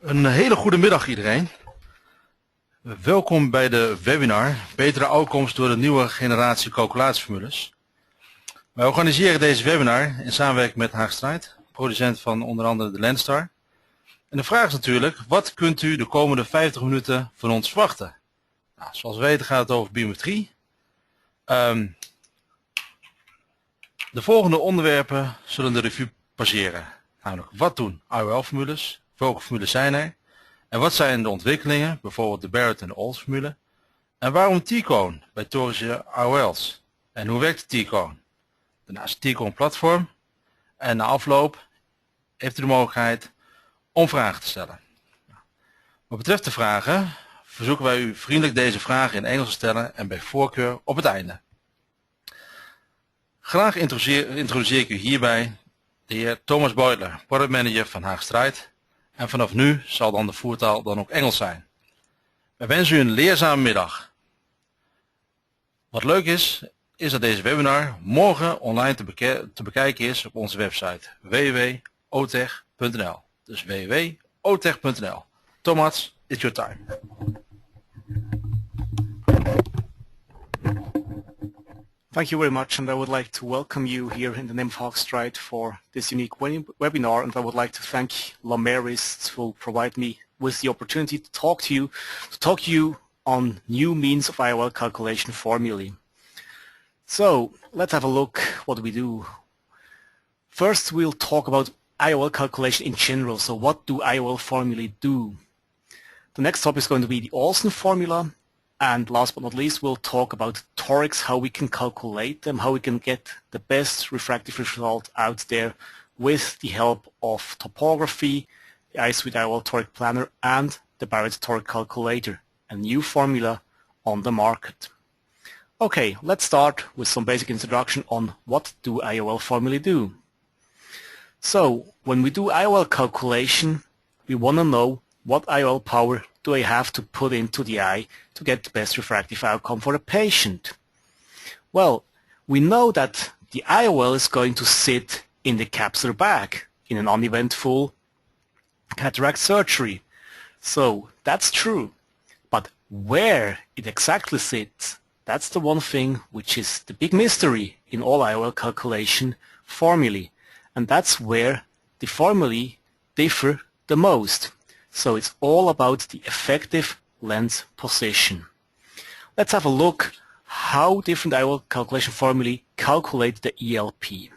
Een hele goede middag iedereen. Welkom bij de webinar Betere uitkomst door de nieuwe generatie calculatieformules. Wij organiseren deze webinar in samenwerking met Haag Streit, producent van onder andere de Lenstar. En de vraag is natuurlijk, wat kunt u de komende 50 minuten van ons verwachten? Nou, zoals we weten gaat het over biometrie. De volgende onderwerpen zullen de revue passeren. Namelijk, wat doen IOL-formules? Welke formules zijn er? En wat zijn de ontwikkelingen, bijvoorbeeld de Barrett en de Olsen Formula? En waarom T-cone bij Toric IOL's? En hoe werkt de T-cone? Daarnaast het T-cone platform. En na afloop heeft u de mogelijkheid om vragen te stellen. Wat betreft de vragen, verzoeken wij u vriendelijk deze vragen in Engels te stellen en bij voorkeur op het einde. Graag introduceer ik u hierbij de heer Thomas Beutler, product manager van Haag Streit. En vanaf nu zal dan de voertaal dan ook Engels zijn. Wij wensen u een leerzame middag. Wat leuk is dat deze webinar morgen online te bekijken is op onze website www.ootech.nl. Dus www.ootech.nl. Thomas, it's your time. Thank you very much, and I would like to welcome you here in the name of Haag Streit for this unique webinar, and I would like to thank Laméris for provide me with the opportunity to talk to you on new means of IOL calculation formulae. So let's have a look what we do. First, we'll talk about IOL calculation in general. So what do IOL formulae do? The next topic is going to be the Olsen Formula. And last but not least, we'll talk about Torics, how we can calculate them, how we can get the best refractive result out there with the help of topography, the EyeSuite IOL Toric Planner, and the Barrett Toric Calculator, a new formula on the market. Okay, let's start with some basic introduction on what do IOL formulae do. So, when we do IOL calculation, we want to know what IOL power do I have to put into the eye to get the best refractive outcome for the patient? Well, we know that the IOL is going to sit in the capsular bag in an uneventful cataract surgery. So that's true. But where it exactly sits, that's the one thing which is the big mystery in all IOL calculation formulae. And that's where the formulae differ the most. So it's all about the effective lens position. Let's have a look how different IOL calculation formulae calculate the ELP.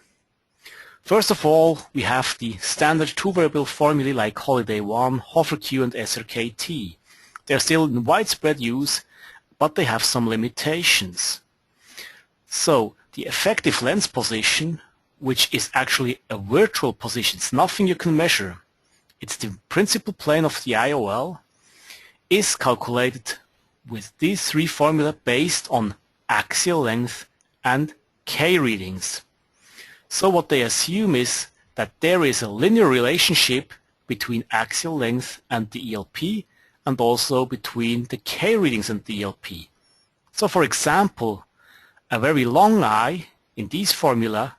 First of all, we have the standard two-variable formulae like Holiday 1, Hover Q, and SRKT. They're still in widespread use, but they have some limitations. So the effective lens position, which is actually a virtual position, it's nothing you can measure. It's the principal plane of the IOL, is calculated with these three formulae based on axial length and K readings. So what they assume is that there is a linear relationship between axial length and the ELP and also between the K readings and the ELP. So for example, a very long eye in these formula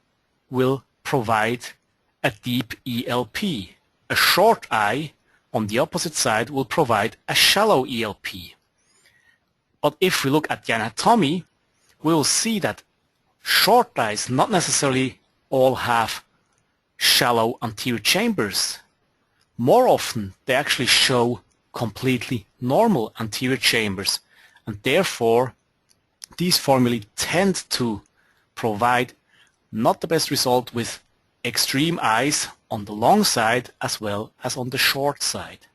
will provide a deep ELP. A short eye on the opposite side will provide a shallow ELP. But if we look at the anatomy, we will see that short eyes not necessarily all have shallow anterior chambers. More often, they actually show completely normal anterior chambers, and therefore these formulae tend to provide not the best result with extreme eyes on the long side as well as on the short side.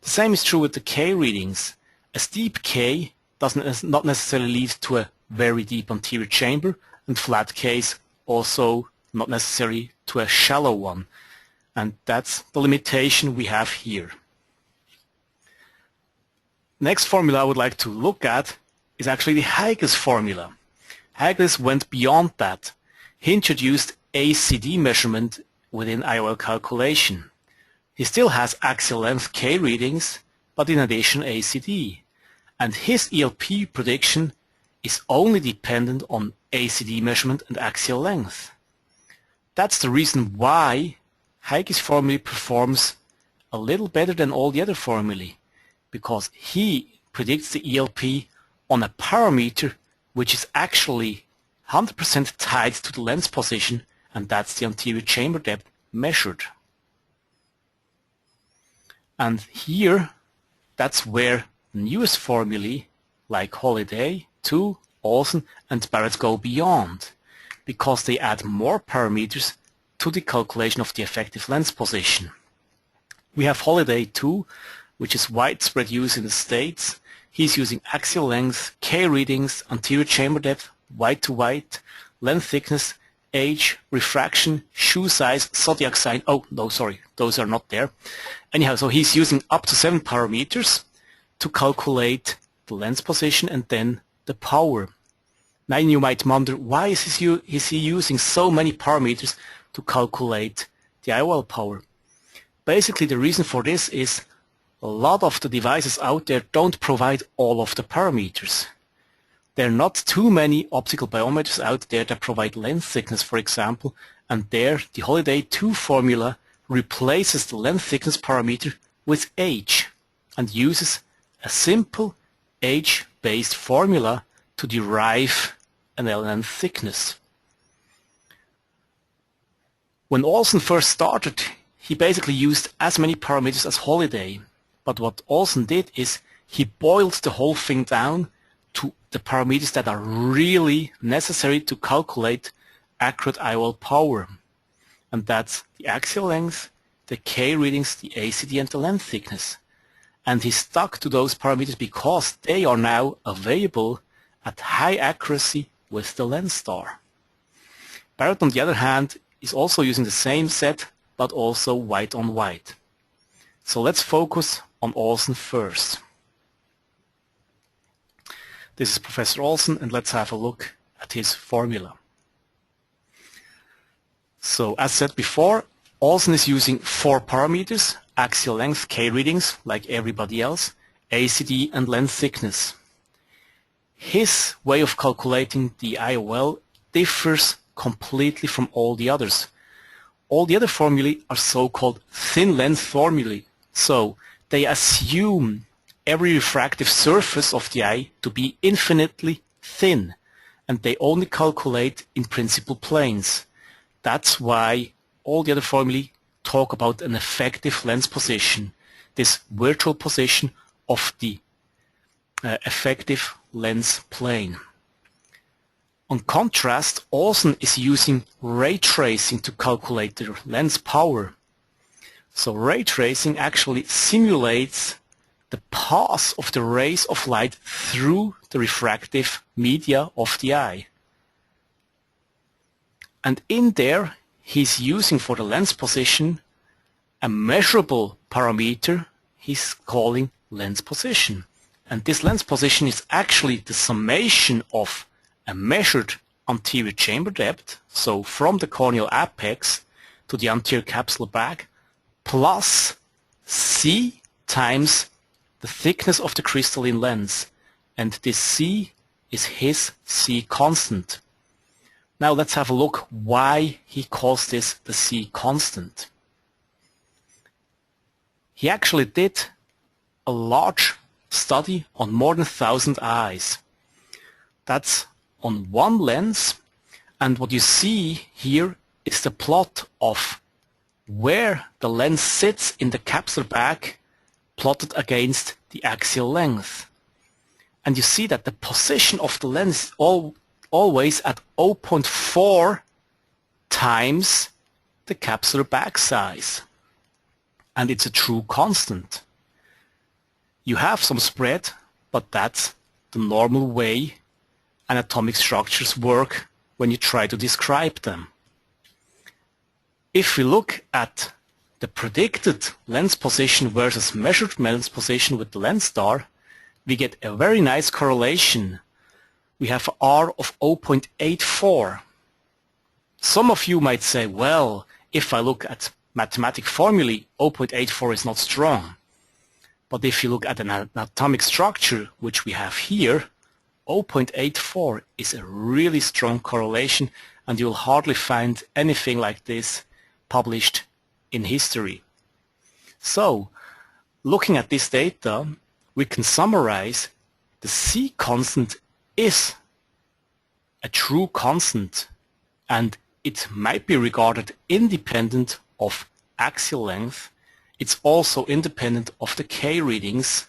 The same is true with the K readings. A steep K does not necessarily lead to a very deep anterior chamber, and flat Ks also not necessarily to a shallow one. And that's the limitation we have here. Next formula I would like to look at is actually the Haag formula. Haag went beyond that. He introduced ACD measurement within IOL calculation. He still has axial length K readings, but in addition ACD. And his ELP prediction is only dependent on ACD measurement and axial length. That's the reason why Haag's formula performs a little better than all the other formulae because he predicts the ELP on a parameter which is actually 100% tied to the lens position, and that's the anterior chamber depth measured. And here, that's where the newest formulae like Holiday, 2, Olsen and Barrett go beyond, because they add more parameters to the calculation of the effective lens position. We have Holiday 2, which is widespread use in the States. He's using axial length, K readings, anterior chamber depth, white to white, lens thickness, age, refraction, shoe size, zodiac sign. Oh, no, sorry, those are not there. Anyhow, so he's using up to 7 parameters to calculate the lens position and then the power. Now you might wonder, why is he using so many parameters to calculate the IOL power? Basically, the reason for this is a lot of the devices out there don't provide all of the parameters. There are not too many optical biometers out there that provide lens thickness, for example, and there the Holiday 2 formula replaces the lens thickness parameter with age and uses a simple age-based formula to derive an lens thickness. When Olsen first started, he basically used as many parameters as Holiday, but what Olsen did is he boiled the whole thing down to the parameters that are really necessary to calculate accurate IOL power. And that's the axial length, the K readings, the ACD and the lens thickness. And he stuck to those parameters because they are now available at high accuracy with the Lenstar. Barrett, on the other hand, is also using the same set, but also white on white. So let's focus on Olsen first. This is Professor Olsen, and let's have a look at his formula. So as said before, Olsen is using 4 parameters: axial length, K readings, like everybody else, ACD and lens thickness. His way of calculating the IOL differs completely from all the others. All the other formulae are so-called thin lens formulae, so they assume every refractive surface of the eye to be infinitely thin, and they only calculate in principal planes. That's why all the other formulae talk about an effective lens position, this virtual position of the effective lens plane. On contrast, Olsen is using ray tracing to calculate the lens power. So ray tracing actually simulates the path of the rays of light through the refractive media of the eye. And in there, he's using for the lens position a measurable parameter he's calling lens position. And this lens position is actually the summation of a measured anterior chamber depth, so from the corneal apex to the anterior capsular bag, plus C times the thickness of the crystalline lens, and this C is his C constant. Now let's have a look why he calls this the C constant. He actually did a large study on more than 1,000 eyes. That's on one lens, and what you see here is the plot of where the lens sits in the capsular bag plotted against the axial length. And you see that the position of the lens is always at 0.4 times the capsular bag size. And it's a true constant. You have some spread, but that's the normal way anatomic structures work when you try to describe them. If we look at the predicted lens position versus measured lens position with the Lenstar, we get a very nice correlation. We have an R of 0.84. Some of you might say, well, if I look at mathematical formulae, 0.84 is not strong. But if you look at an anatomic structure, which we have here, 0.84 is a really strong correlation, and you'll hardly find anything like this published in history. So, looking at this data, we can summarize the C constant is a true constant, and it might be regarded independent of axial length. It's also independent of the K readings,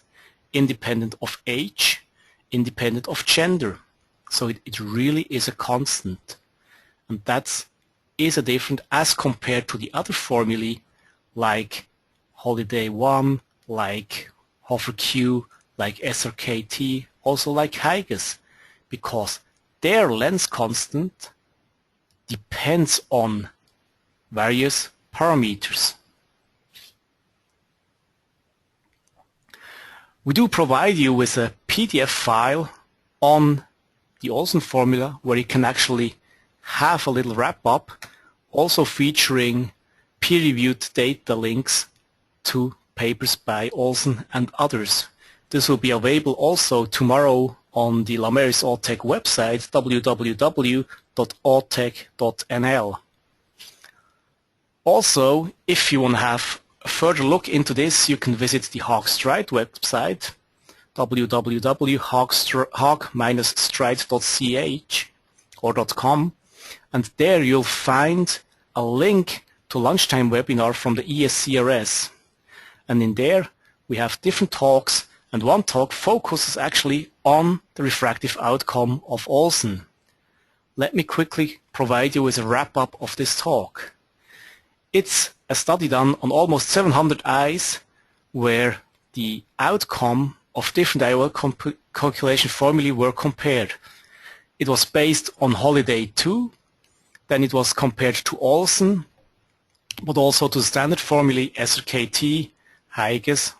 independent of age, independent of gender. So it really is a constant. And that is a different as compared to the other formulae like Holiday 1, like Hofer Q, like SRKT, also like Haag's, because their lens constant depends on various parameters. We do provide you with a PDF file on the Olsen formula where you can actually have a little wrap-up, also featuring peer-reviewed data links to papers by Olsen and others. This will be available also tomorrow on the Laméris Ootech website, www.ootech.nl. Also, if you want to have a further look into this, you can visit the Haag Streit website, www.haag-streit.ch or .com, and there you'll find a link to lunchtime webinar from the ESCRS. And in there we have different talks, and one talk focuses actually on the refractive outcome of Olsen. Let me quickly provide you with a wrap-up of this talk. It's a study done on almost 700 eyes where the outcome of different IOL calculation formulae were compared. It was based on Holiday 2, then it was compared to Olsen, but also to standard formulae SRKT, Haag's,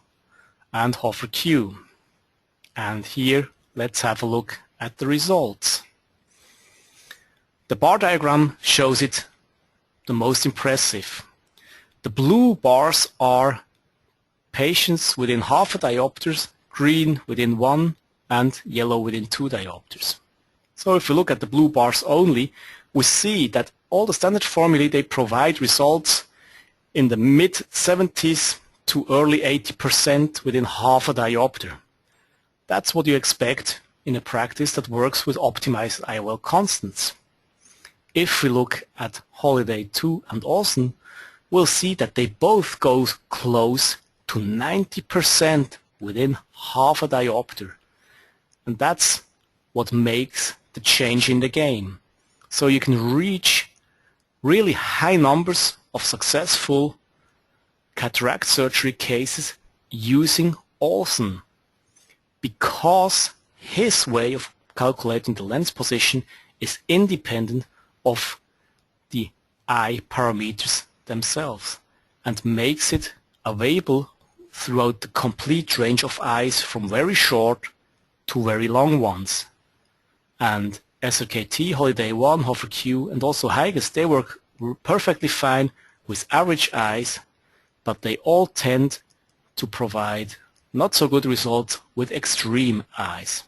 and Hofer Q. And here, let's have a look at the results. The bar diagram shows it the most impressive. The blue bars are patients within half a diopter, green within 1, and yellow within 2 diopters. So if we look at the blue bars only, we see that all the standard formulae, they provide results in the mid-70s to early 80% within half a diopter. That's what you expect in a practice that works with optimized IOL constants. If we look at Holiday 2 and Olsen, we'll see that they both go close to 90% within half a diopter. And that's what makes the change in the game. So you can reach really high numbers of successful cataract surgery cases using Olsen, because his way of calculating the lens position is independent of the eye parameters themselves and makes it available throughout the complete range of eyes from very short to very long ones. And SRKT, Holiday 1, Hofer Q, and also Haag's, they work perfectly fine with average eyes, but they all tend to provide not so good results with extreme eyes.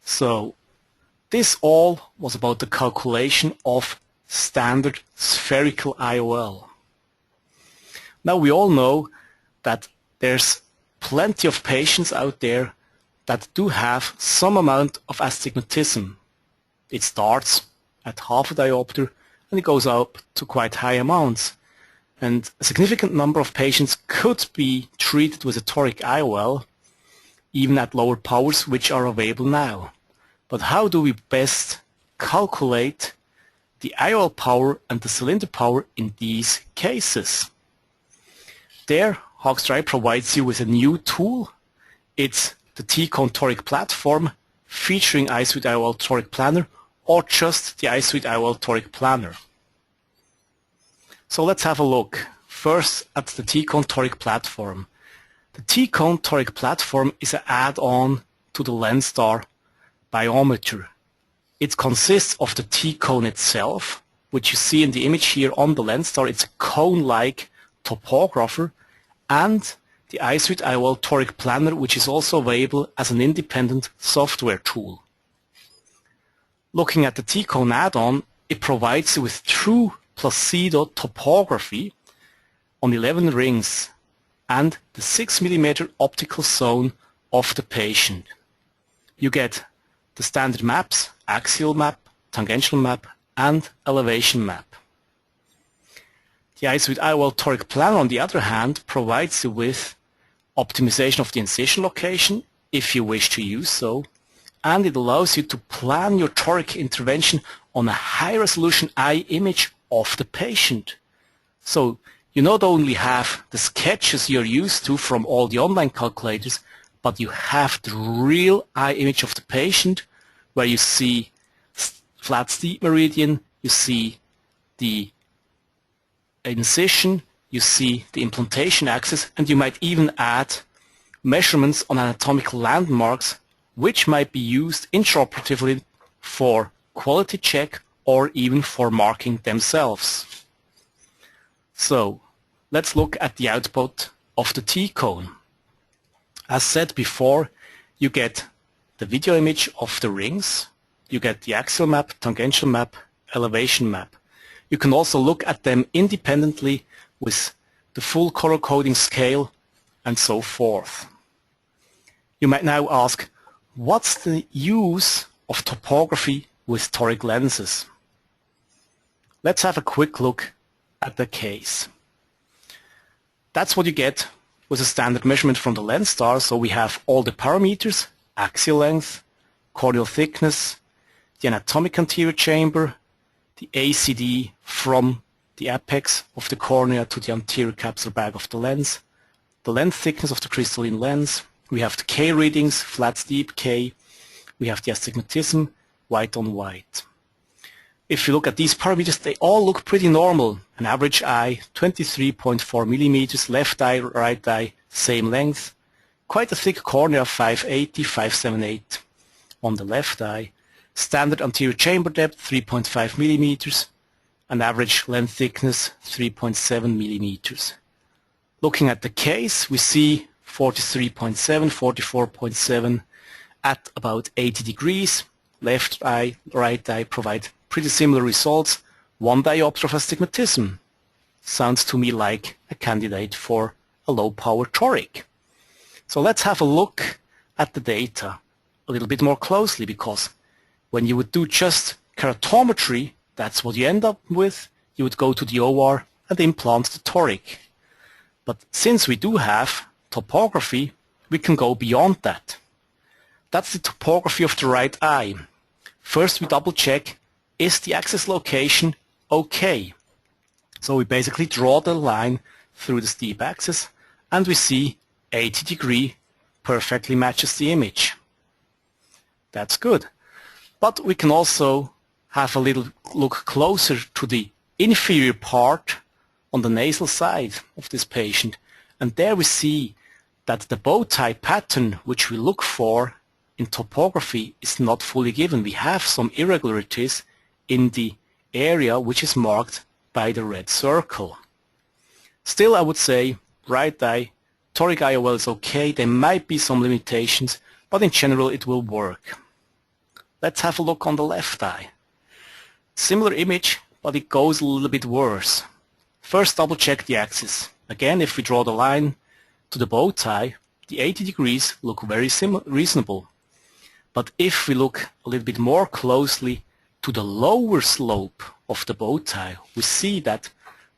So this all was about the calculation of standard spherical IOL. Now we all know that there's plenty of patients out there that do have some amount of astigmatism. It starts at half a diopter and it goes up to quite high amounts. And a significant number of patients could be treated with a toric IOL, even at lower powers which are available now. But how do we best calculate the IOL power and the cylinder power in these cases? There, Haag Streit provides you with a new tool. It's the T-Cone Toric platform featuring EyeSuite IOL Toric Planner or just the EyeSuite IOL Toric Planner. So let's have a look first at the T-Cone Toric platform. The T-Cone Toric platform is an add-on to the Lenstar Biometrie. It consists of the T-Cone itself, which you see in the image here on the Lenstar. It's a cone-like topographer, and the EyeSuite IOL Toric Planner, which is also available as an independent software tool. Looking at the T-Cone add-on, it provides you with true Placido topography on 11 rings and the 6 mm optical zone of the patient. You get the standard maps, axial map, tangential map, and elevation map. The EyeSuite IOL Toric Planner, on the other hand, provides you with optimization of the incision location, if you wish to use so, and it allows you to plan your toric intervention on a high-resolution eye image of the patient. So you not only have the sketches you're used to from all the online calculators, but you have the real eye image of the patient, where you see flat steep meridian, you see the incision, you see the implantation axis, and you might even add measurements on anatomical landmarks which might be used intraoperatively for quality check or even for marking themselves. So let's look at the output of the T-cone. As said before, you get the video image of the rings, you get the axial map, tangential map, elevation map. You can also look at them independently with the full color coding scale and so forth. You might now ask, what's the use of topography with toric lenses? Let's have a quick look at the case. That's what you get with a standard measurement from the Lenstar. So we have all the parameters, axial length, corneal thickness, the anatomic anterior chamber, the ACD from the apex of the cornea to the anterior capsular bag of the lens, the lens thickness of the crystalline lens. We have the K readings, flat steep K. We have the astigmatism, white on white. If you look at these parameters, they all look pretty normal. An average eye, 23.4 millimeters, left eye, right eye, same length. Quite a thick cornea, 580, 578 on the left eye. Standard anterior chamber depth, 3.5 millimeters. An average lens thickness, 3.7 millimeters. Looking at the case, we see 43.7, 44.7 at about 80 degrees. Left eye, right eye provide pretty similar results. 1 diopter of astigmatism. Sounds to me like a candidate for a low-power toric. So let's have a look at the data a little bit more closely, because when you would do just keratometry, that's what you end up with. You would go to the OR and implant the toric. But since we do have topography, we can go beyond that. That's the topography of the right eye. First we double check, is the axis location okay? So we basically draw the line through the steep axis and we see 80 degree perfectly matches the image. That's good. But we can also have a little look closer to the inferior part on the nasal side of this patient. And there we see that the bow tie pattern which we look for in topography is not fully given. We have some irregularities in the area which is marked by the red circle. Still, I would say right eye, toric IOL is okay. There might be some limitations, but in general it will work. Let's have a look on the left eye. Similar image, but it goes a little bit worse. First double check the axis. Again, if we draw the line to the bow tie, the 80 degrees look very reasonable. But if we look a little bit more closely to the lower slope of the bow tie, we see that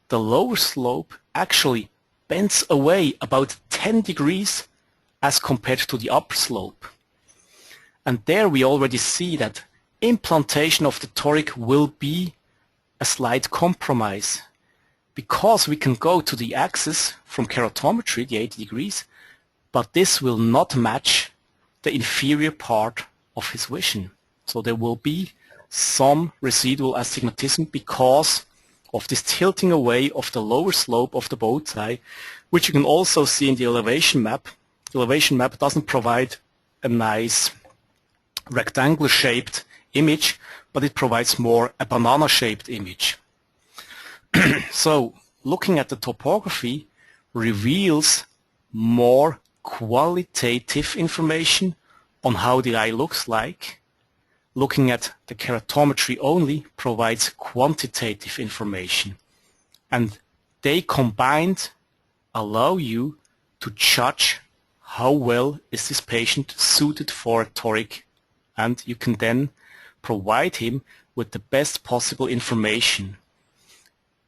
the lower slope actually bends away about 10 degrees as compared to the upper slope. And there we already see that implantation of the toric will be a slight compromise, because we can go to the axis from keratometry, the 80 degrees, but this will not match the inferior part of his vision. So there will be some residual astigmatism because of this tilting away of the lower slope of the bow tie, which you can also see in the elevation map. The elevation map doesn't provide a nice rectangular shaped image, but it provides more a banana shaped image. So looking at the topography reveals more qualitative information on how the eye looks like, looking at the keratometry only provides quantitative information, and they combined allow you to judge how well is this patient suited for a toric, and you can then provide him with the best possible information.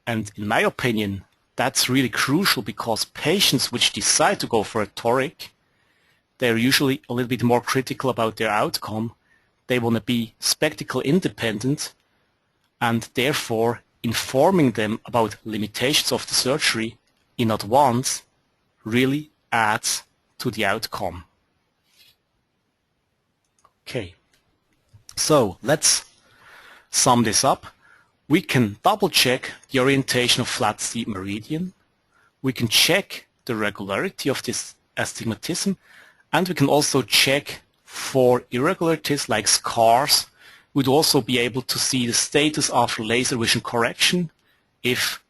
And in my opinion, that's really crucial, because patients which decide to go for a toric, they're usually a little bit more critical about their outcome. They want to be spectacle independent, and therefore informing them about limitations of the surgery in advance really adds to the outcome. Okay, so let's sum this up. We can double check the orientation of flat steep meridian. We can check the regularity of this astigmatism, and we can also check for irregularities like scars. We'd also be able to see the status after laser vision correction if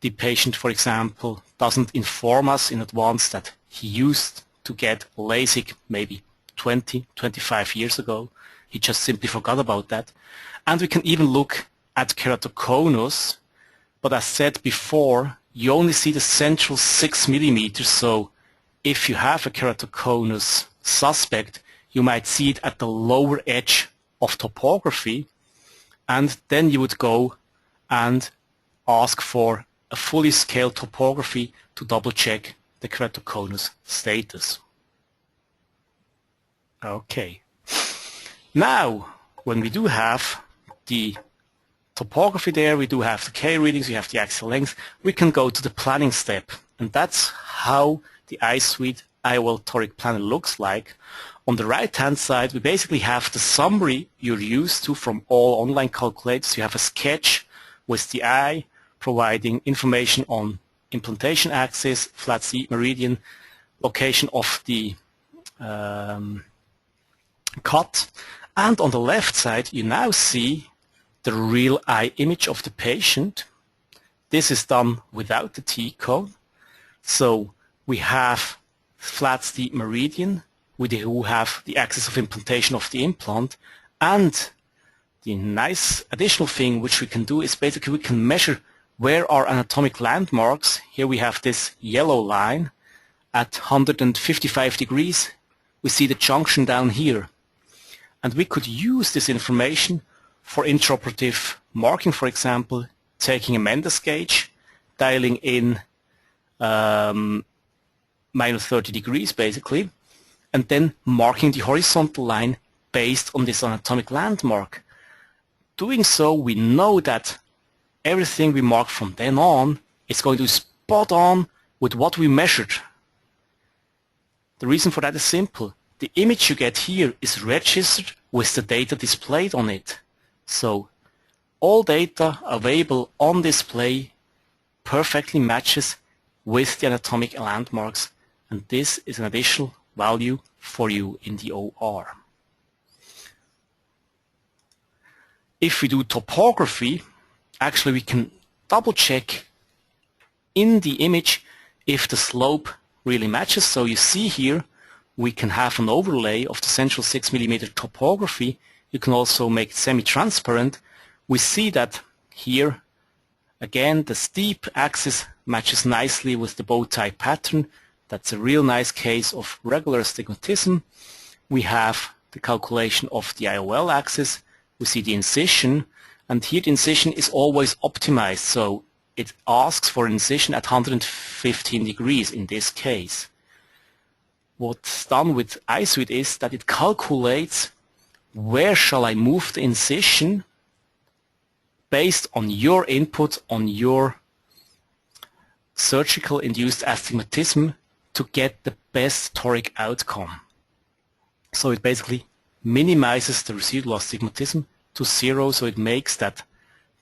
the patient, for example, doesn't inform us in advance that he used to get LASIK maybe 20, 25 years ago. He just simply forgot about that. And we can even look at keratoconus, but as said before, you only see the central 6 millimeters, so if you have a keratoconus suspect, you might see it at the lower edge of topography, and then you would go and ask for a fully scaled topography to double check the keratoconus status. Okay. Now, when we do have the topography there, we do have the K readings, we have the axial length, we can go to the planning step, and that's how the EyeSuite IOL Toric Planner looks like. On the right hand side, we basically have the summary you're used to from all online calculators. You have a sketch with the eye providing information on implantation axis, flat steep meridian, location of the cut, and on the left side you now see the real eye image of the patient. This is done without the T-cone. So we have flat steep meridian, we do have the axis of implantation of the implant, and the nice additional thing which we can do is basically we can measure where are anatomic landmarks. Here we have this yellow line at 155 degrees. We see the junction down here. And we could use this information for intraoperative marking, for example, taking a Mendes gauge, dialing in minus 30 degrees basically, and then marking the horizontal line based on this anatomic landmark. Doing so, we know that everything we mark from then on is going to be spot on with what we measured. The reason for that is simple. The image you get here is registered with the data displayed on it. So all data available on display perfectly matches with the anatomic landmarks, and this is an additional value for you in the OR. If we do topography, actually we can double check in the image if the slope really matches. So you see here we can have an overlay of the central 6 mm topography. You can also make it semi-transparent. We see that here again the steep axis matches nicely with the bow tie pattern. That's a real nice case of regular astigmatism. We have the calculation of the IOL axis. We see the incision, and here the incision is always optimized, so it asks for an incision at 115 degrees in this case. What's done with EyeSuite is that it calculates where shall I move the incision based on your input, on your surgical induced astigmatism, to get the best toric outcome. So it basically minimizes the residual astigmatism to zero, so it makes that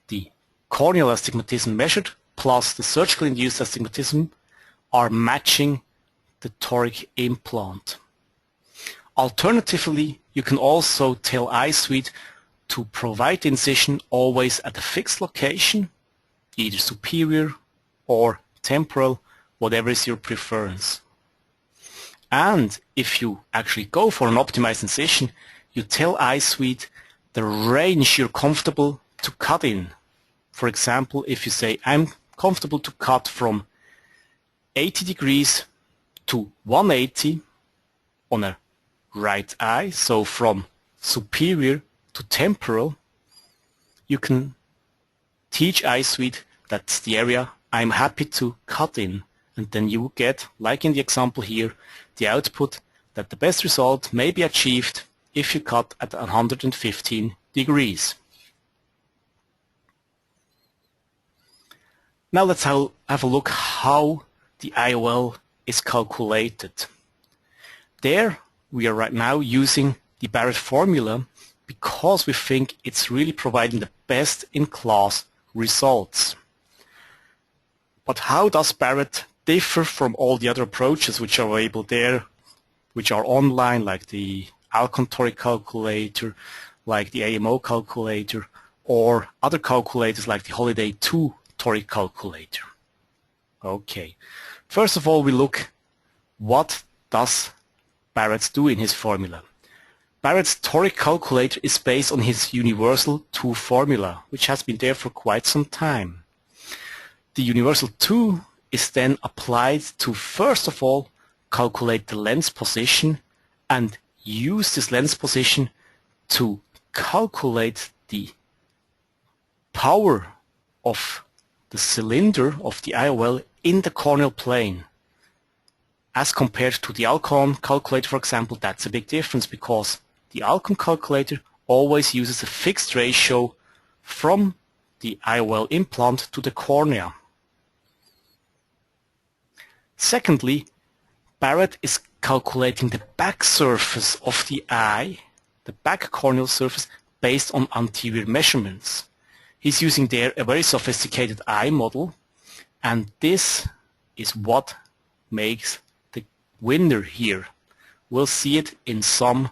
the corneal astigmatism measured plus the surgical induced astigmatism are matching the toric implant. Alternatively, you can also tell EyeSuite to provide the incision always at a fixed location, either superior or temporal, whatever is your preference. And if you actually go for an optimized incision, you tell EyeSuite the range you're comfortable to cut in. For example, if you say, I'm comfortable to cut from 80 degrees to 180 on a right eye, so from superior to temporal, you can teach EyeSuite that's the area I'm happy to cut in, and then you will get, like in the example here, the output that the best result may be achieved if you cut at 115 degrees. Now let's have a look how the IOL is calculated. There we are right now using the Barrett Formula because we think it's really providing the best-in-class results. But how does Barrett differ from all the other approaches which are available there, which are online, like the Alcon Toric calculator, like the AMO calculator, or other calculators like the Holiday 2 Toric calculator? Okay, first of all we look what does Barrett do in his formula. Barrett's Toric calculator is based on his Universal 2 formula, which has been there for quite some time. The Universal 2 is then applied to, first of all, calculate the lens position and use this lens position to calculate the power of the cylinder of the IOL in the corneal plane. As compared to the Alcon calculator, for example, that's a big difference because the Alcon calculator always uses a fixed ratio from the IOL implant to the cornea. Secondly, Barrett is calculating the back surface of the eye, the back corneal surface, based on anterior measurements. He's using there a very sophisticated eye model, and this is what makes the winner here. We'll see it in some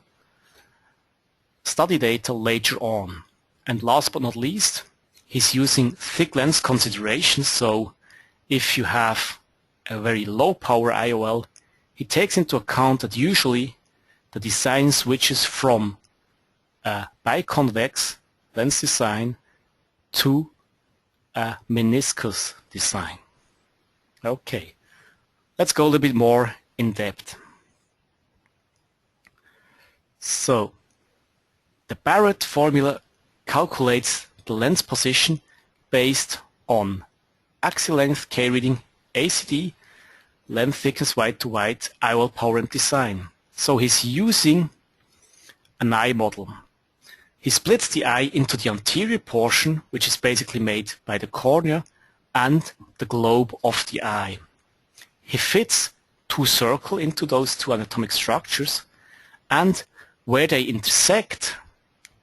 study data later on. And last but not least, he's using thick lens considerations, so if you have a very low power IOL, he takes into account that usually the design switches from a biconvex lens design to a meniscus design. Okay, let's go a little bit more in depth. So, the Barrett formula calculates the lens position based on axial length, K reading, ACD, length, thickness, white to white, IOL power and design. So he's using an eye model. He splits the eye into the anterior portion, which is basically made by the cornea, and the globe of the eye. He fits two circles into those two anatomic structures, and where they intersect,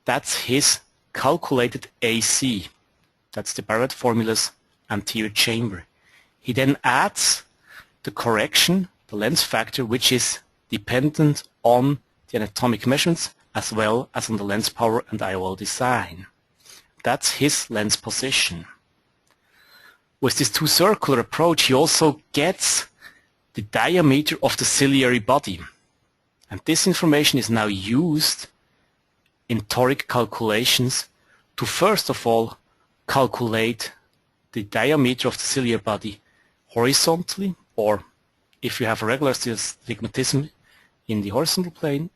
that's his calculated AC. That's the Barrett formula's anterior chamber. He then adds the correction, the lens factor, which is dependent on the anatomic measurements as well as on the lens power and IOL design. That's his lens position. With this two-circular approach, he also gets the diameter of the ciliary body. And this information is now used in Toric calculations to first of all calculate the diameter of the ciliary body horizontally, or if you have a regular astigmatism in the horizontal plane,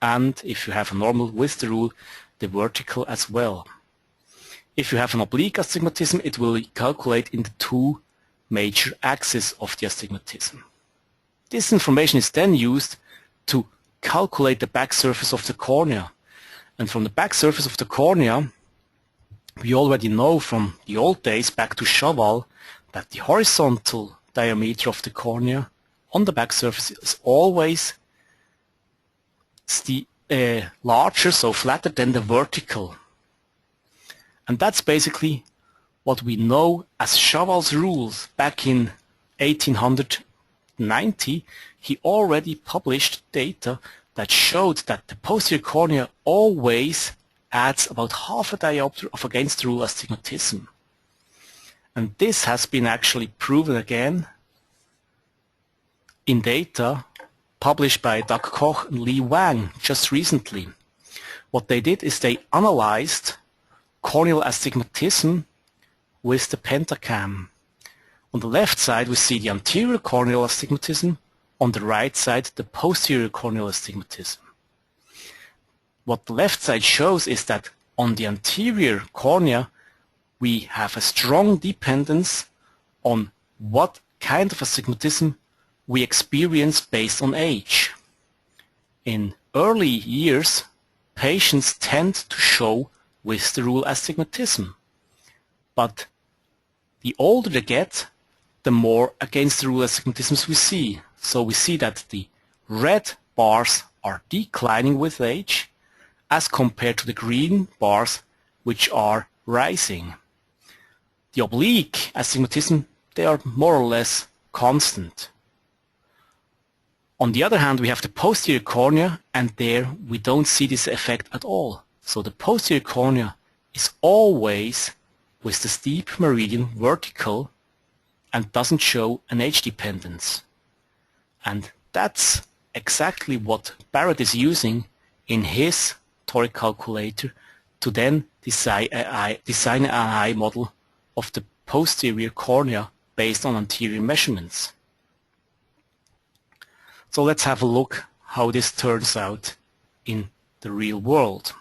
and if you have a normal with the rule, the vertical as well. If you have an oblique astigmatism, it will calculate in the two major axes of the astigmatism. This information is then used to calculate the back surface of the cornea. And from the back surface of the cornea, we already know from the old days back to Chaval that the horizontal diameter of the cornea on the back surface is always larger, so flatter than the vertical. And that's basically what we know as Chaval's rules. Back in 1890, he already published data that showed that the posterior cornea always adds about half a diopter of against rule astigmatism. And this has been actually proven again in data published by Doug Koch and Li Wang just recently. what they did is they analyzed corneal astigmatism with the pentacam. On the left side we see the anterior corneal astigmatism, on the right side the posterior corneal astigmatism. What the left side shows is that on the anterior cornea we have a strong dependence on what kind of astigmatism we experience based on age. In early years, patients tend to show with-the-rule astigmatism, but the older they get, the more against-the-rule astigmatisms we see. So we see that the red bars are declining with age as compared to the green bars, which are rising. The oblique astigmatism, they are more or less constant. On the other hand, we have the posterior cornea, and there we don't see this effect at all. So the posterior cornea is always with the steep meridian vertical and doesn't show an age dependence. And that's exactly what Barrett is using in his Toric calculator to then design an eye model of the posterior cornea based on anterior measurements. So let's have a look how this turns out in the real world.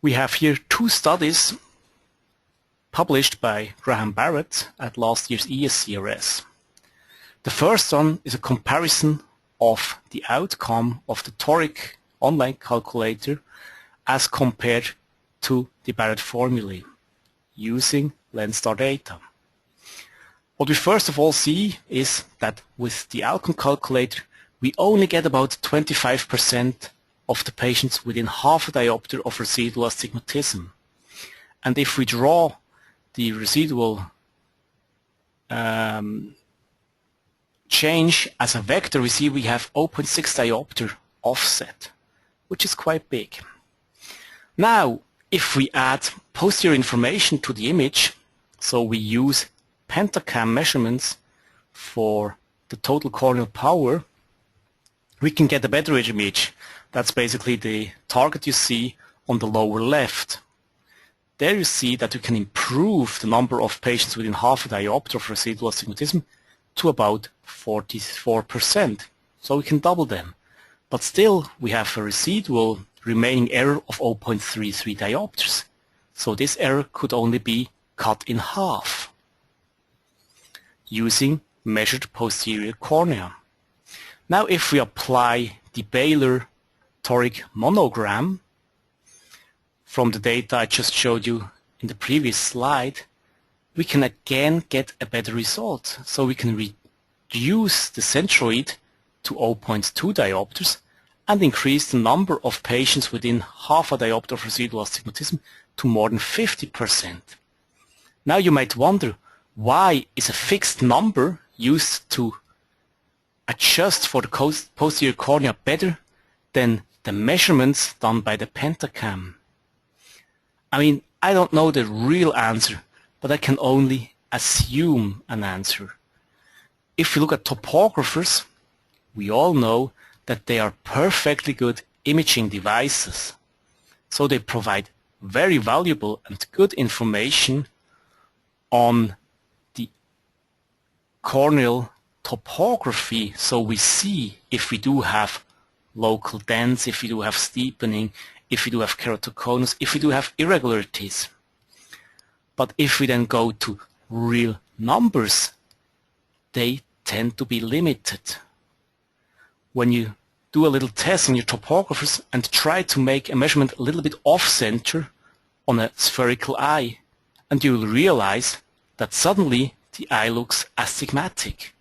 We have here two studies published by Graham Barrett at last year's ESCRS. The first one is a comparison of the outcome of the Toric online calculator as compared to the Barrett formulae using Lenstar data. What we first of all see is that with the outcome calculator we only get about 25% of the patients within half a diopter of residual astigmatism. And if we draw the residual change as a vector, we see we have 0.6 diopter offset, which is quite big. Now, if we add posterior information to the image, so we use pentacam measurements for the total corneal power, we can get a better image. That's basically the target you see on the lower left. There you see that you can improve the number of patients within half a diopter of residual astigmatism to about 44%. So we can double them. But still we have a residual remaining error of 0.33 diopters. So this error could only be cut in half using measured posterior cornea. Now if we apply the Baylor Toric monogram from the data I just showed you in the previous slide, we can again get a better result. So we can reduce the centroid to 0.2 diopters and increase the number of patients within half a diopter of residual astigmatism to more than 50%. Now you might wonder, why is a fixed number used to adjust for the posterior cornea better than the measurements done by the pentacam? I mean, I don't know the real answer, but I can only assume an answer. If we look at topographers, we all know that they are perfectly good imaging devices. So they provide very valuable and good information on the corneal topography. So we see if we do have local dents, if we do have steepening, if we do have keratoconus, if we do have irregularities. But if we then go to real numbers, they tend to be limited. When you do a little test on your topographers and try to make a measurement a little bit off-center on a spherical eye, and you will realize that suddenly the eye looks astigmatic.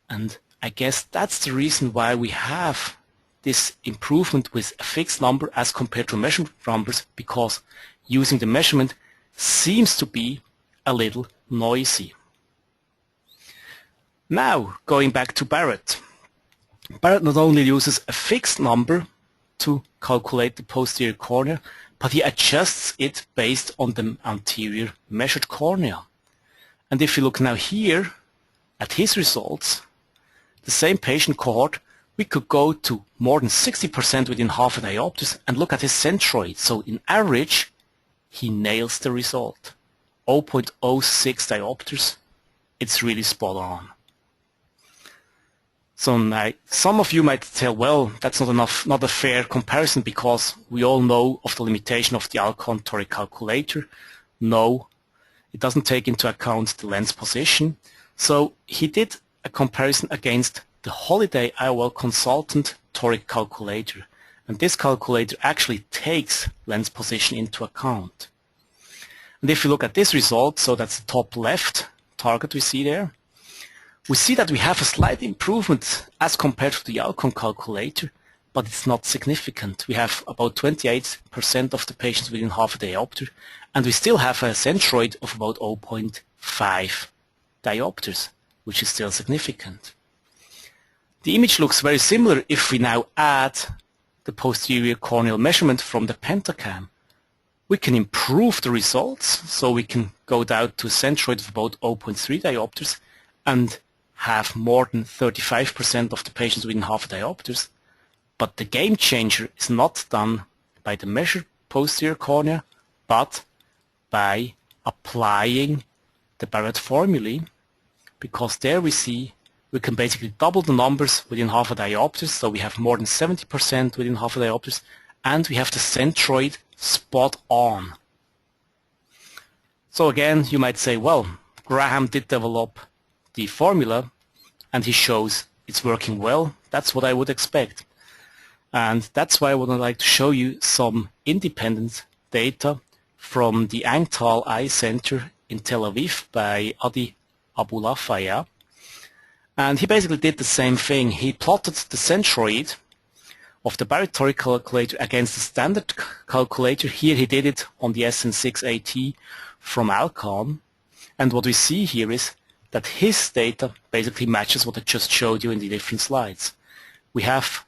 And I guess that's the reason why we have this improvement with a fixed number as compared to measured numbers, because using the measurement seems to be a little noisy. Now, going back to Barrett. Barrett not only uses a fixed number to calculate the posterior cornea, but he adjusts it based on the anterior measured cornea. And if you look now here at his results, the same patient cohort we could go to more than 60% within half a diopters and look at his centroid. So in average, he nails the result. 0.06 diopters, it's really spot on. So now, some of you might tell, well, that's not enough, not a fair comparison because we all know of the limitation of the Alcon Toric calculator. No, it doesn't take into account the lens position. So he did a comparison against the Holiday IOL Consultant Toric calculator. And this calculator actually takes lens position into account. And if you look at this result, so that's the top left target we see there, we see that we have a slight improvement as compared to the Alcon calculator, but it's not significant. We have about 28% of the patients within half a diopter, and we still have a centroid of about 0.5 diopters, which is still significant. The image looks very similar if we now add the posterior corneal measurement from the pentacam. We can improve the results, so we can go down to a centroid of about 0.3 diopters and have more than 35% of the patients within half a diopters. But the game changer is not done by the measured posterior cornea, but by applying the Barrett formulae, because there we see we can basically double the numbers within half a diopters, so we have more than 70% within half a diopters, and we have the centroid spot on. So again, you might say, well, Graham did develop the formula and he shows it's working well. That's what I would expect. And that's why I would like to show you some independent data from the Engtal Eye Center in Tel Aviv by Adi Abulafaya. And he basically did the same thing. He plotted the centroid of the Barrett Toric calculator against the standard calculator. Here he did it on the SN6AT from Alcon. And what we see here is that his data basically matches what I just showed you in the different slides. We have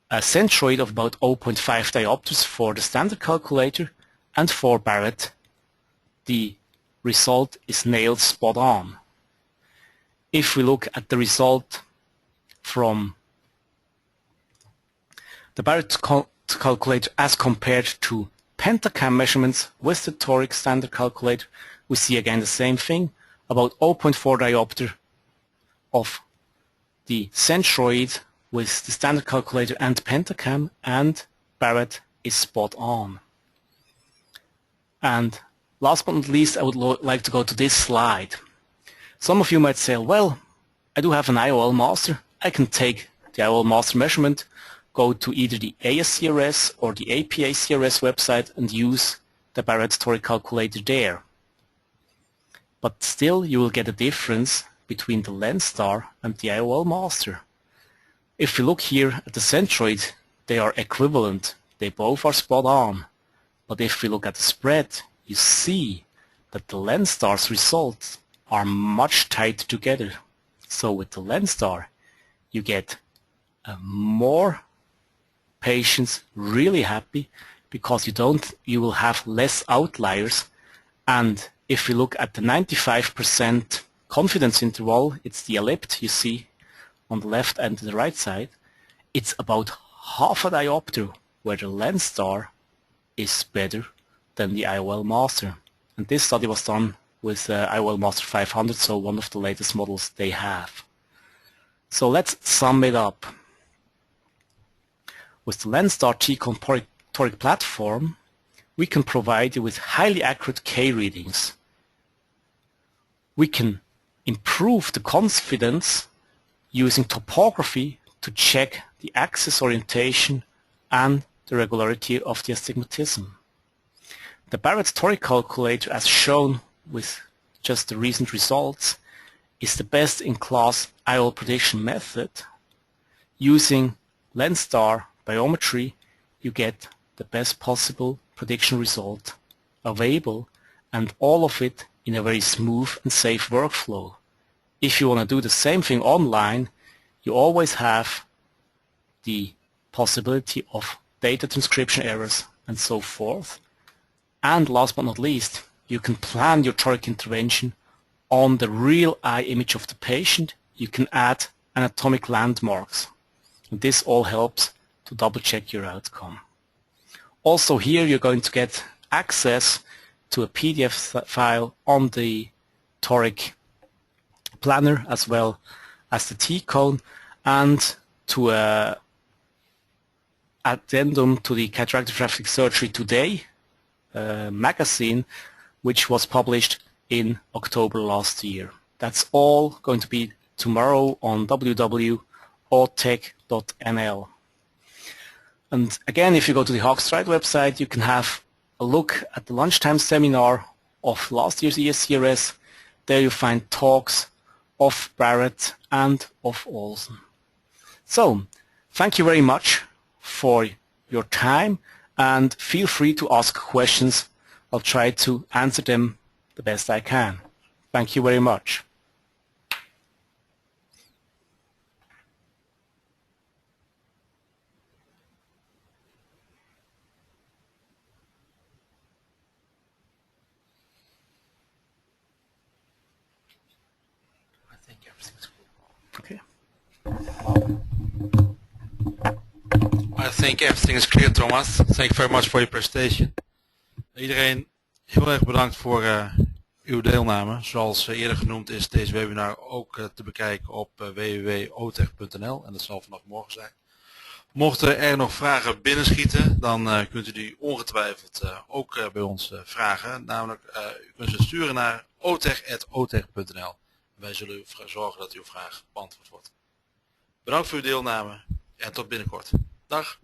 a centroid of about 0.5 diopters for the standard calculator, and for Barrett the result is nailed spot on. If we look at the result from the Barrett calculator as compared to pentacam measurements with the Toric standard calculator, we see again the same thing, about 0.4 diopter of the centroid with the standard calculator and pentacam, and Barrett is spot on. And last but not least, I would like to go to this slide. Some of you might say, well, I do have an IOL master. I can take the IOL master measurement, go to either the ASCRS or the APACRS website and use the Barrett Toric calculator there. But still you will get a difference between the Lenstar and the IOL master. If you look here at the centroid, they are equivalent. They both are spot on. But if we look at the spread, you see that the Lenstar's results are much tighter together. So with the Lenstar, you get more patients really happy because you will have less outliers. And if we look at the 95% confidence interval, it's the ellipse you see on the left and the right side, it's about half a diopter where the Lenstar is better than the IOL Master. And this study was done with IOL Master 500, so one of the latest models they have. So let's sum it up. With the Lenstar G-Con Toric platform, we can provide you with highly accurate K readings. We can improve the confidence using topography to check the axis orientation and the regularity of the astigmatism. The Barrett Toric calculator, as shown with just the recent results, is the best-in-class IOL prediction method. Using Lenstar Biometrie, you get the best possible prediction result available, and all of it in a very smooth and safe workflow. If you want to do the same thing online, you always have the possibility of data transcription errors and so forth. And last but not least, you can plan your toric intervention on the real eye image of the patient. You can add anatomic landmarks. This all helps to double check your outcome. Also here you're going to get access to a PDF file on the Toric planner as well as the T-cone, and to a addendum to the Cataract Refractive Surgery Today magazine, which was published in October last year. That's all going to be tomorrow on www.ootech.nl. And again, if you go to the Haag Streit website, you can have a look at the lunchtime seminar of last year's ESCRS. There you find talks of Barrett and of Olsen. So, thank you very much for your time, and feel free to ask questions. I'll try to answer them the best I can. Thank you very much. I think everything's Okay. I think everything is clear, Thomas. Thank you very much for your presentation. Iedereen heel erg bedankt voor uw deelname. Zoals eerder genoemd is deze webinar ook te bekijken op www.ootech.nl en dat zal vanaf morgen zijn. Mochten er nog vragen binnenschieten, dan kunt u die ongetwijfeld ook bij ons vragen. Namelijk, u kunt ze sturen naar ootech@ootech.nl. Wij zullen zorgen dat uw vraag beantwoord wordt. Bedankt voor uw deelname en tot binnenkort. Dag.